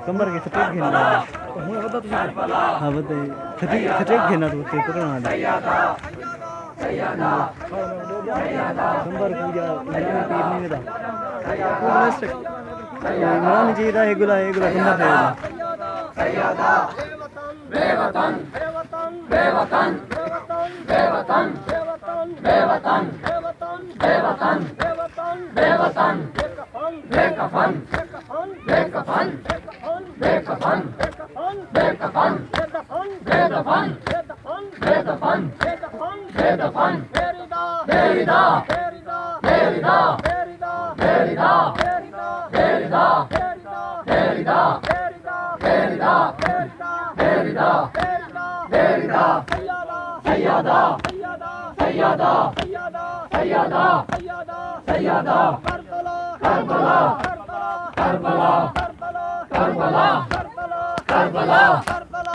कंबर के सटेक घेना हूं बता तू हां बता सटेक घेना तो ते पकड़ना कंबर पूजा पीर नहीं देता इमरान जी दा एगुला कंबर है बेवतन बेवतन बेवतन बेवतन बेवतन बेवतन बेवतन बेकफन बेकफन बेकफन बेकफन बेदफन बेदफन बेदफन बेरिदा बेरिदा बेरिदा बेरिदा बेरिदा बेरिदा बेरिदा बेरिदा सैयदा सैयदा सैयदा सैयदा Karbala Karbala Karbala Karbala Karbala